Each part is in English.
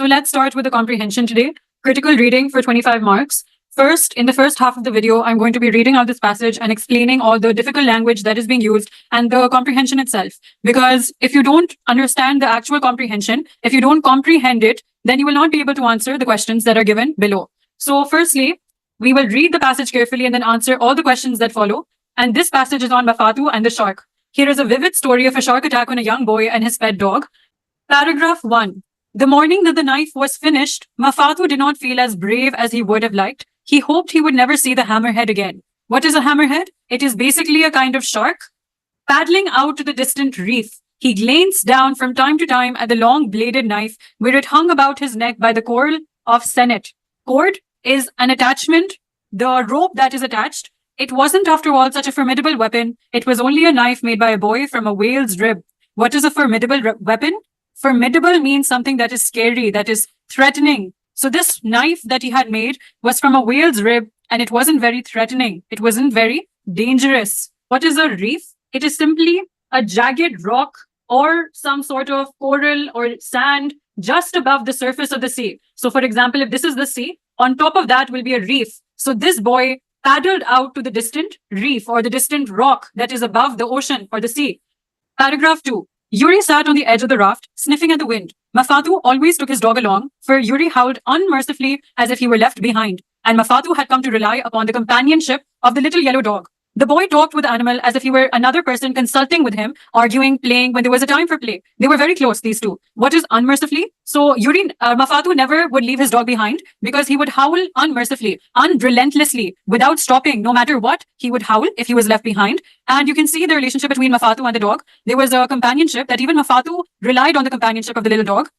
let's start with the comprehension today. Critical reading for 25 marks. First, in the first half of the video, I'm going to be reading out this passage and explaining all the difficult language that is being used and the comprehension itself. Because if you don't understand the actual comprehension, if you don't comprehend it, then you will not be able to answer the questions that are given below. So firstly, we will read the passage carefully and then answer all the questions that follow. And this passage is on Mafatu and the shark. Here is a vivid story of a shark attack on a young boy and his pet dog. Paragraph 1. The morning that the knife was finished, Mafatu did not feel as brave as he would have liked. He hoped he would never see the hammerhead again. What is a hammerhead? It is basically a kind of shark. Paddling out to the distant reef, he glanced down from time to time at the long bladed knife where it hung about his neck by the cord of senet. Cord is an attachment, the rope that is attached. It wasn't, after all, such a formidable weapon. It was only a knife made by a boy from a whale's rib. What is a formidable weapon? Formidable means something that is scary, that is threatening. So this knife that he had made was from a whale's rib, and it wasn't very threatening. It wasn't very dangerous. What is a reef? It is simply a jagged rock or some sort of coral or sand just above the surface of the sea. So for example, if this is the sea, on top of that will be a reef. So this boy paddled out to the distant reef or the distant rock that is above the ocean or the sea. Paragraph 2. Yuri sat on the edge of the raft, sniffing at the wind. Mafatu always took his dog along, for Yuri howled unmercifully as if he were left behind, and Mafatu had come to rely upon the companionship of the little yellow dog. The boy talked with the animal as if he were another person consulting with him, arguing, playing when there was a time for play. They were very close, these two. What is unmercifully? So Mafatu never would leave his dog behind because he would howl unmercifully, unrelentlessly, without stopping. No matter what, he would howl if he was left behind. And you can see the relationship between Mafatu and the dog. There was a companionship that even Mafatu relied on the companionship of the little dog.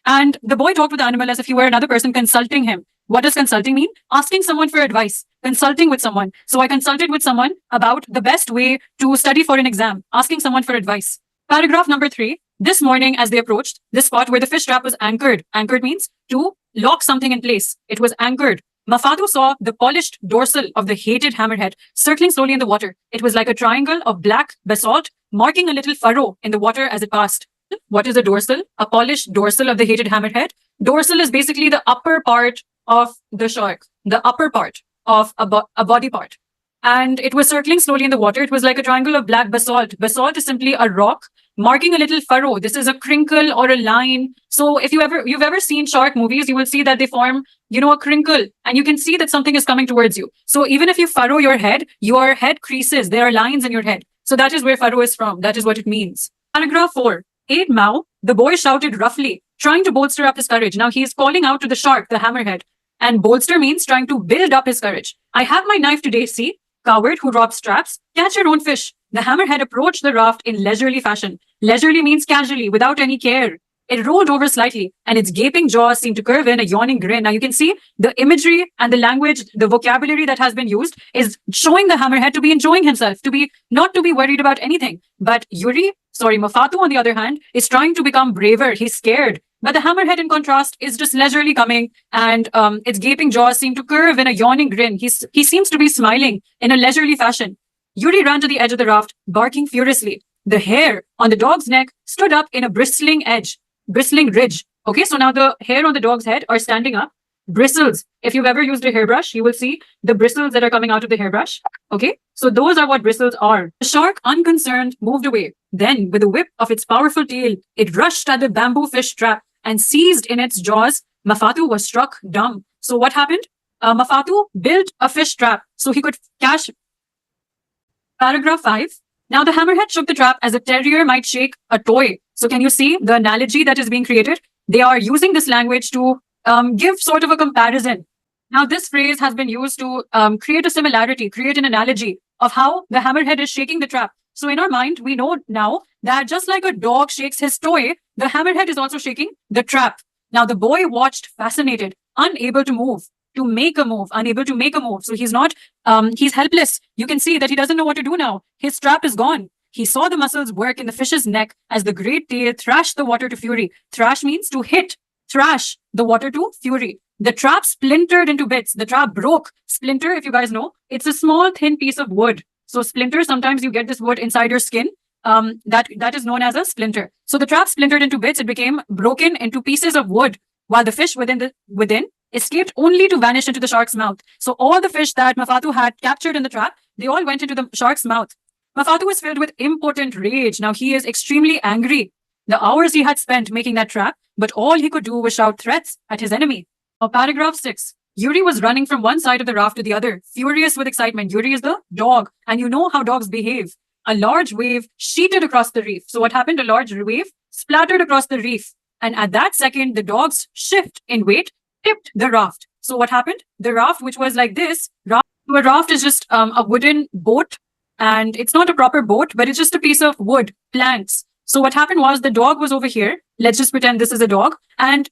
And the boy talked with the animal as if he were another person consulting him. What does consulting mean? Asking someone for advice, consulting with someone. So I consulted with someone about the best way to study for an exam, asking someone for advice. Paragraph number 3. This morning, as they approached the spot where the fish trap was anchored. Anchored means to lock something in place. It was anchored. Mafatu saw the polished dorsal of the hated hammerhead circling slowly in the water. It was like a triangle of black basalt, marking a little furrow in the water as it passed. What is a dorsal? A polished dorsal of the hated hammerhead. Dorsal is basically the upper part of the shark, the upper part of a body part. And it was circling slowly in the water. It was like a triangle of black basalt. Basalt is simply a rock marking a little furrow. This is a crinkle or a line. So if you've ever seen shark movies, you will see that they form, a crinkle, and you can see that something is coming towards you. So even if you furrow your head creases. There are lines in your head. So that is where furrow is from. That is what it means. Paragraph 4. 8 Mao, the boy shouted roughly, trying to bolster up his courage. Now he is calling out to the shark, the hammerhead. And bolster means trying to build up his courage. I have my knife today, see? Coward who drops traps, catch your own fish. The hammerhead approached the raft in leisurely fashion. Leisurely means casually, without any care. It rolled over slightly, and its gaping jaws seemed to curve in a yawning grin. Now you can see the imagery and the language, the vocabulary that has been used is showing the hammerhead to be enjoying himself, not to be worried about anything. But Mafatu, on the other hand, is trying to become braver. He's scared. But the hammerhead, in contrast, is just leisurely coming, and its gaping jaws seem to curve in a yawning grin. He seems to be smiling in a leisurely fashion. Yuri ran to the edge of the raft, barking furiously. The hair on the dog's neck stood up in a bristling ridge. Okay, so now the hair on the dog's head are standing up. Bristles. If you've ever used a hairbrush, you will see the bristles that are coming out of the hairbrush. Okay, so those are what bristles are. The shark, unconcerned, moved away. Then, with a whip of its powerful tail, it rushed at the bamboo fish trap and seized in its jaws. Mafatu was struck dumb. So what happened? Mafatu built a fish trap so he could catch. Paragraph 5. Now the hammerhead shook the trap as a terrier might shake a toy. So can you see the analogy that is being created? They are using this language to give sort of a comparison. Now this phrase has been used to create a similarity, create an analogy of how the hammerhead is shaking the trap. So in our mind, we know now that just like a dog shakes his toy, the hammerhead is also shaking the trap. Now the boy watched fascinated, unable to make a move. So he's helpless. You can see that he doesn't know what to do now. His trap is gone. He saw the muscles work in the fish's neck as the great tail thrashed the water to fury. Thrash means to hit. Thrash the water to fury. The trap splintered into bits. The trap broke. Splinter, if you guys know, it's a small, thin piece of wood. So splinter, sometimes you get this wood inside your skin. That is known as a splinter. So the trap splintered into bits. It became broken into pieces of wood. while the fish within escaped only to vanish into the shark's mouth. So all the fish that Mafatu had captured in the trap, they all went into the shark's mouth. Mafatu was filled with impotent rage. Now he is extremely angry. The hours he had spent making that trap, but all he could do was shout threats at his enemy. Now, paragraph 6. Yuri was running from one side of the raft to the other, furious with excitement. Yuri is the dog, and you know how dogs behave. A large wave sheeted across the reef. So what happened? A large wave splattered across the reef. And at that second, the dog's shift in weight tipped the raft. So what happened? The raft, which was like this, a raft is just a wooden boat, and it's not a proper boat, but it's just a piece of wood, planks. So what happened was the dog was over here. Let's just pretend this is a dog. And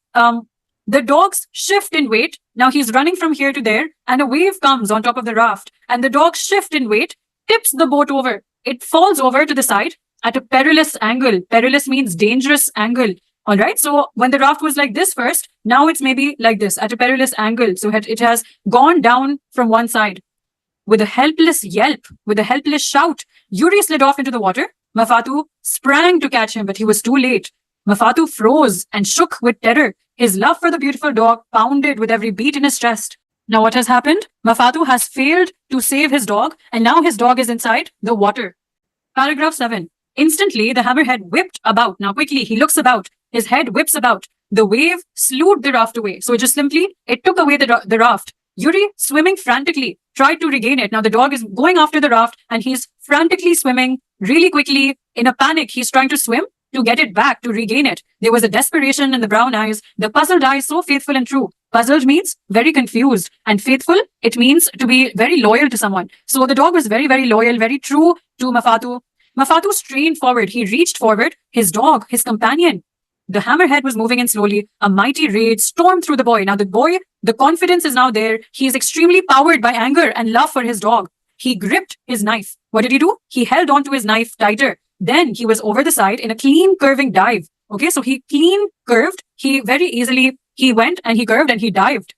the dog's shift in weight, now he's running from here to there, and a wave comes on top of the raft. And the dog's shift in weight tips the boat over. It falls over to the side at a perilous angle. Perilous means dangerous angle. All right. So when the raft was like this first, now it's maybe like this at a perilous angle. So it has gone down from one side. With a helpless yelp, with a helpless shout, Yuri slid off into the water. Mafatu sprang to catch him, but he was too late. Mafatu froze and shook with terror. His love for the beautiful dog pounded with every beat in his chest. Now what has happened? Mafatu has failed to save his dog, and now his dog is inside the water. Paragraph 7. Instantly, the hammerhead whipped about. Now quickly, he looks about. His head whips about. The wave slewed the raft away. So it took away the raft. Yuri, swimming frantically, tried to regain it. Now the dog is going after the raft, and he's frantically swimming really quickly. In a panic, he's trying to swim to get it back, to regain it. There was a desperation in the brown eyes, the puzzled eyes so faithful and true. Puzzled means very confused, and faithful, it means to be very loyal to someone. So the dog was very, very loyal, very true to Mafatu. Mafatu strained forward. He reached forward. His dog, his companion. The hammerhead was moving in slowly. A mighty rage stormed through the boy. Now the boy, the confidence is now there. He is extremely powered by anger and love for his dog. He gripped his knife. What did he do? He held onto his knife tighter. Then he was over the side in a clean curving dive. Okay, so he clean curved. He very easily, he went and he curved and he dived.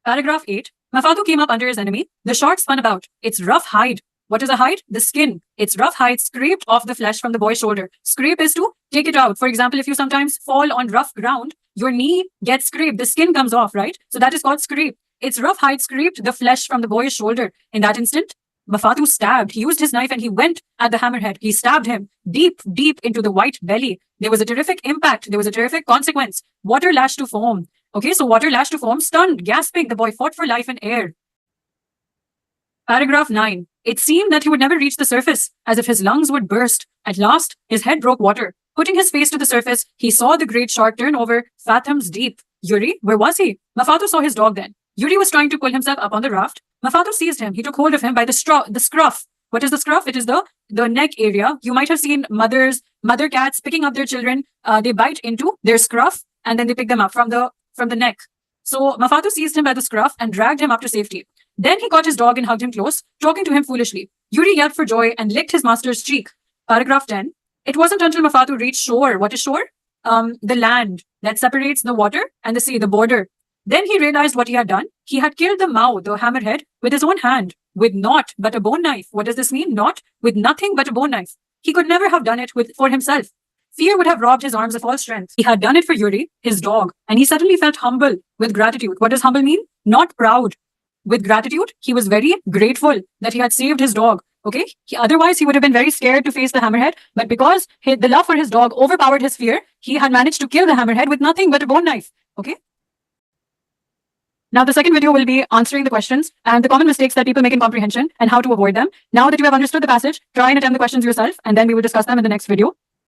Paragraph 8. Mafatu came up under his enemy. The shark spun about. Its rough hide. What is a hide? The skin. Its rough hide scraped off the flesh from the boy's shoulder. Scrape is to take it out. For example, if you sometimes fall on rough ground, your knee gets scraped. The skin comes off, right? So that is called scrape. Its rough hide scraped the flesh from the boy's shoulder. In that instant, Mafatu stabbed. He used his knife and he went at the hammerhead. He stabbed him deep, deep into the white belly. There was a terrific impact. There was a terrific consequence. Water lashed to foam. Okay, so water lashed to foam, stunned, gasping. The boy fought for life and air. Paragraph 9. It seemed that he would never reach the surface, as if his lungs would burst. At last, his head broke water. Putting his face to the surface, he saw the great shark turn over fathoms deep. Yuri, where was he? Mafatu saw his dog then. Yuri was trying to pull himself up on the raft. Mafatu seized him. He took hold of him by the scruff. What is the scruff? It is the neck area. You might have seen mother cats picking up their children. They bite into their scruff and then they pick them up from the neck. So Mafatu seized him by the scruff and dragged him up to safety. Then he caught his dog and hugged him close, talking to him foolishly. Yuri yelped for joy and licked his master's cheek. Paragraph 10. It wasn't until Mafatu reached shore. What is shore? The land that separates the water and the sea, the border. Then he realized what he had done. He had killed the Mao, the hammerhead, with his own hand, with naught but a bone knife. What does this mean? Naught, with nothing but a bone knife. He could never have done it for himself. Fear would have robbed his arms of all strength. He had done it for Yuri, his dog, and he suddenly felt humble with gratitude. What does humble mean? Not proud. With gratitude, he was very grateful that he had saved his dog. Okay, otherwise he would have been very scared to face the hammerhead, but because the love for his dog overpowered his fear, he had managed to kill the hammerhead with nothing but a bone knife. Okay. Now the second video will be answering the questions and the common mistakes that people make in comprehension and how to avoid them. Now that you have understood the passage, try and attempt the questions yourself, and then we will discuss them in the next video.